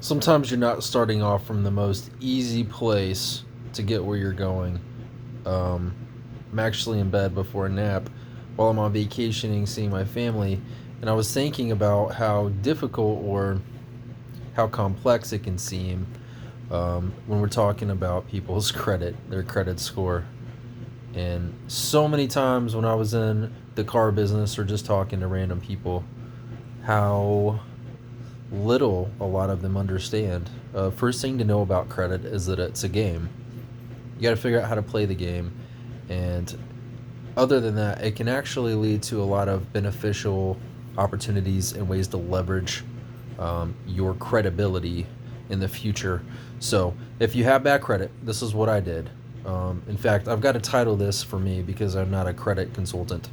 Sometimes you're not starting off from the most easy place to get where you're going. Um, I'm actually in bed before a nap while I'm on vacationing seeing my family, and I was thinking about how difficult or how complex it can seem when we're talking about people's credit, their credit score. And so many times when I was in the car business or just talking to random people, how little a lot of them understand. First thing to know about credit is that it's a game. You got to figure out how to play the game, and other than that, it can actually lead to a lot of beneficial opportunities and ways to leverage your credibility in the future. So, if you have bad credit, this is what I did. In fact, I've got to title this for me because I'm not a credit consultant.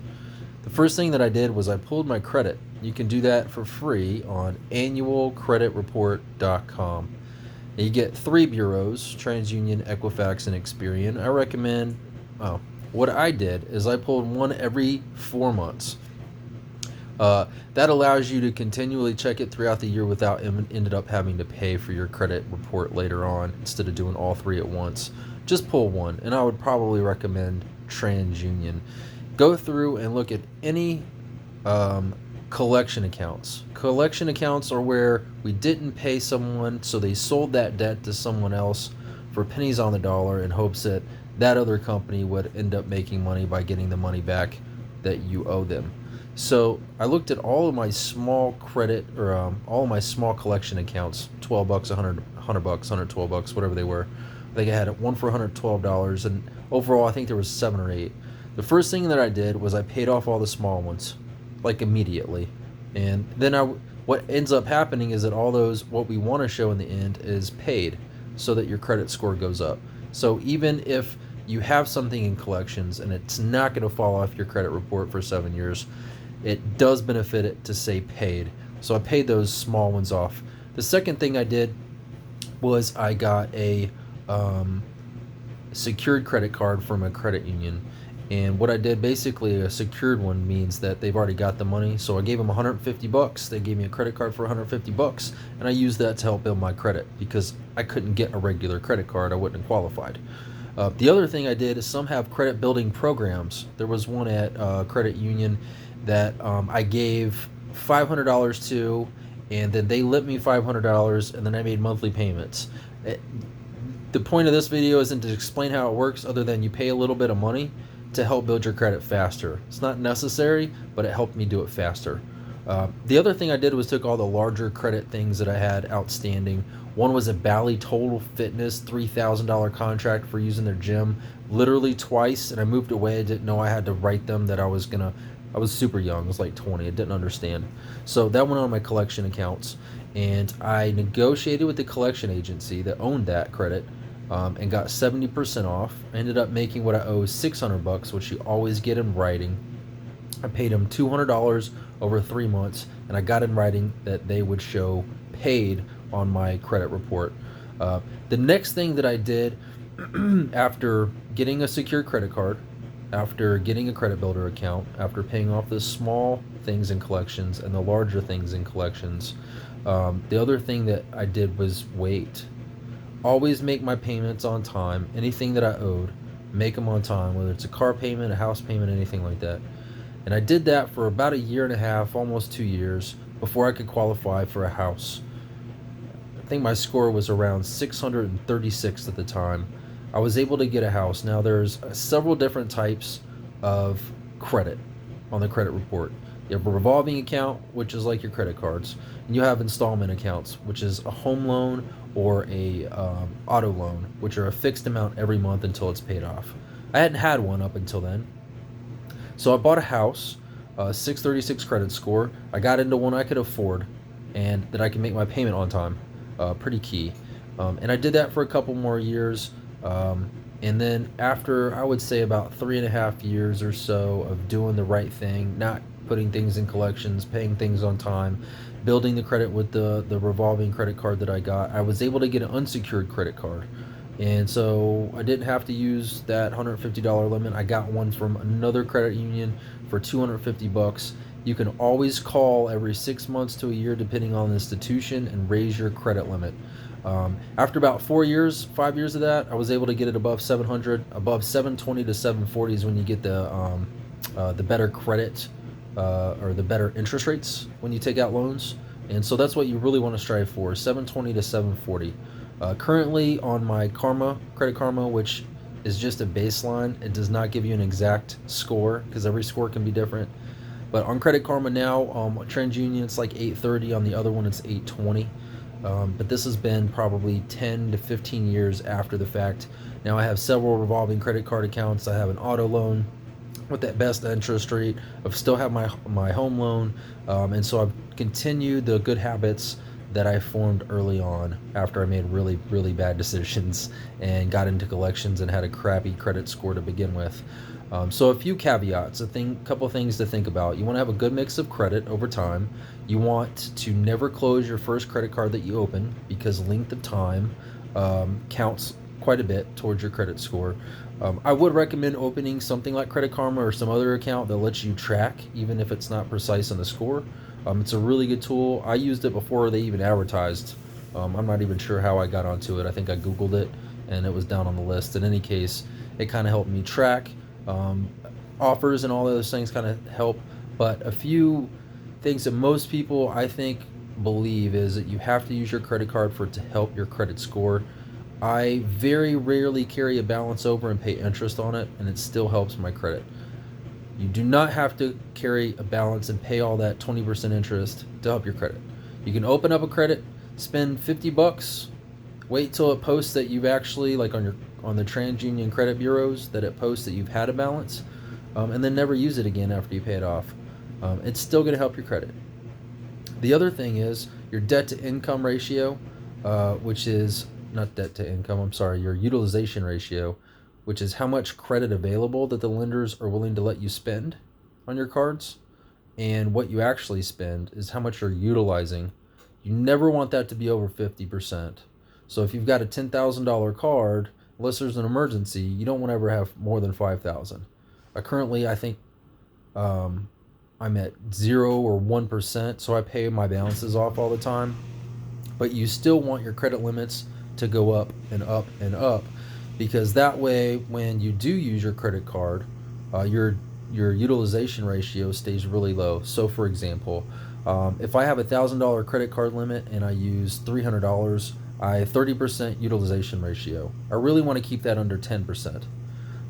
The first thing that I did was I pulled my credit. You can do that for free on annualcreditreport.com. You get three bureaus: TransUnion, Equifax, and Experian. I recommend. Oh, what I did is I pulled one every 4 months. That allows you to continually check it throughout the year without ended up having to pay for your credit report later on instead of doing all three at once. Just pull one, and I would probably recommend TransUnion. Go through and look at any collection accounts. Collection accounts are where we didn't pay someone, so they sold that debt to someone else for pennies on the dollar in hopes that that other company would end up making money by getting the money back that you owe them. So I looked at all of my small credit or all of my small collection accounts, $12, 100 bucks, $112, whatever they were. I think I had one for $112, and overall I think there was 7 or 8. The first thing that I did was I paid off all the small ones, like immediately, and then what ends up happening is that all those what we want to show in the end is paid, so that your credit score goes up. So even if you have something in collections and it's not going to fall off your credit report for 7 years, it does benefit it to say paid. So I paid those small ones off. The second thing I did was I got a secured credit card from a credit union. And what I did, basically, a secured one means that they've already got the money. So I gave them 150 bucks. They gave me a credit card for 150 bucks, and I used that to help build my credit because I couldn't get a regular credit card. I wouldn't have qualified. The other thing I did is some have credit building programs. There was one at Credit Union that I gave $500 to, and then they lent me $500, and then I made monthly payments. The point of this video isn't to explain how it works, other than you pay a little bit of money to help build your credit faster. It's not necessary, but it helped me do it faster. The other thing I did was took all the larger credit things that I had outstanding. One was a Bally Total Fitness $3,000 contract for using their gym literally twice, and I moved away. I didn't know I had to write them that I was super young. I was like 20. I didn't understand. So that went on my collection accounts, and I negotiated with the collection agency that owned that credit, and got 70% off. I ended up making what I owe 600 bucks, which you always get in writing. I paid them $200 over 3 months, and I got in writing that they would show paid on my credit report. The next thing that I did after getting a secure credit card, after getting a credit builder account, after paying off the small things in collections and the larger things in collections, the other thing that I did was wait. Always make my payments on time. Anything that I owed, make them on time, whether it's a car payment, a house payment, anything like that. And I did that for about a year and a half, almost 2 years, before I could qualify for a house. I think my score was around 636 at the time. I was able to get a house. Now there's several different types of credit on the credit report. You have a revolving account, which is like your credit cards, and you have installment accounts, which is a home loan or a auto loan, which are a fixed amount every month until it's paid off. I hadn't had one up until then, so I bought a house, 636 credit score. I got into one I could afford, and that I can make my payment on time. Pretty key. And I did that for a couple more years. And then after, I would say, about 3.5 years or so of doing the right thing, not putting things in collections, paying things on time, building the credit with the revolving credit card that I got, I was able to get an unsecured credit card. And so I didn't have to use that $150 limit. I got one from another credit union for 250 bucks, You can always call every 6 months to a year, depending on the institution, and raise your credit limit. After about 4 years, 5 years of that, I was able to get it above 700, above 720 to 740 is when you get the better credit or the better interest rates when you take out loans. And so that's what you really want to strive for, 720 to 740. Currently on my Karma, Credit Karma, which is just a baseline, it does not give you an exact score because every score can be different. But on Credit Karma now, TransUnion, it's like 830. On the other one, it's 820. But this has been probably 10 to 15 years after the fact. Now I have several revolving credit card accounts. I have an auto loan with that best interest rate. I still have my home loan. And so I've continued the good habits that I formed early on after I made really, really bad decisions and got into collections and had a crappy credit score to begin with. So a few caveats, couple things to think about. You want to have a good mix of credit over time. You want to never close your first credit card that you open because length of time counts quite a bit towards your credit score. I would recommend opening something like Credit Karma or some other account that lets you track, even if it's not precise in the score. It's a really good tool. I used it before they even advertised. I'm not even sure how I got onto it. I think I Googled it and it was down on the list. In any case, it kind of helped me track. Offers and all those things kind of help. But a few things that most people, I think, believe is that you have to use your credit card for it to help your credit score. I very rarely carry a balance over and pay interest on it, and it still helps my credit. You do not have to carry a balance and pay all that 20% interest to help your credit. You can open up a credit, spend $50, wait till it posts that you've actually, like on the TransUnion credit bureaus, that it posts that you've had a balance, and then never use it again after you pay it off. It's still going to help your credit. The other thing is your debt to income ratio, which is not debt to income, I'm sorry, your utilization ratio, which is how much credit available that the lenders are willing to let you spend on your cards, and what you actually spend is how much you're utilizing. You never want that to be over 50%. So if you've got a $10,000 card, unless there's an emergency, you don't want to ever have more than $5,000. Currently, I think I'm at 0 or 1%, so I pay my balances off all the time. But you still want your credit limits to go up and up and up, because that way, when you do use your credit card, your utilization ratio stays really low. So, for example, if I have a $1,000 credit card limit and I use $300, I have 30% utilization ratio. I really want to keep that under 10%.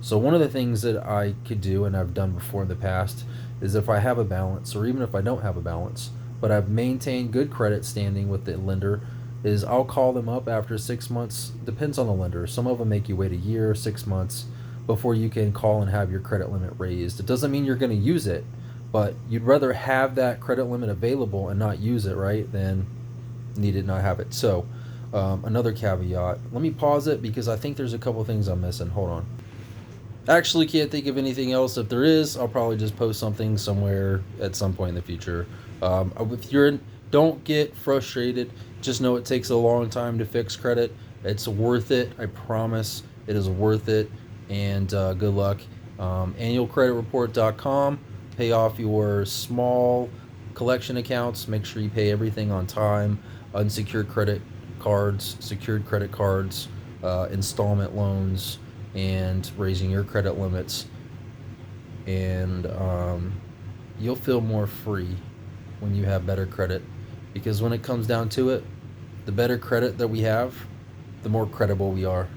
So one of the things that I could do, and I've done before in the past, is if I have a balance, or even if I don't have a balance, but I've maintained good credit standing with the lender, is I'll call them up after 6 months. Depends on the lender. Some of them make you wait a year, 6 months before you can call and have your credit limit raised. It doesn't mean you're going to use it, but you'd rather have that credit limit available and not use it, right, than need it not have it. So another caveat. Let me pause it because I think there's a couple things I'm missing. Hold on. Actually, can't think of anything else. If there is, I'll probably just post something somewhere at some point in the future. Don't get frustrated. Just know it takes a long time to fix credit. It's worth it. I promise it is worth it. And good luck. Annualcreditreport.com. Pay off your small collection accounts. Make sure you pay everything on time. Unsecured credit cards, secured credit cards, installment loans, and raising your credit limits. And you'll feel more free when you have better credit, because when it comes down to it, the better credit that we have, the more credible we are.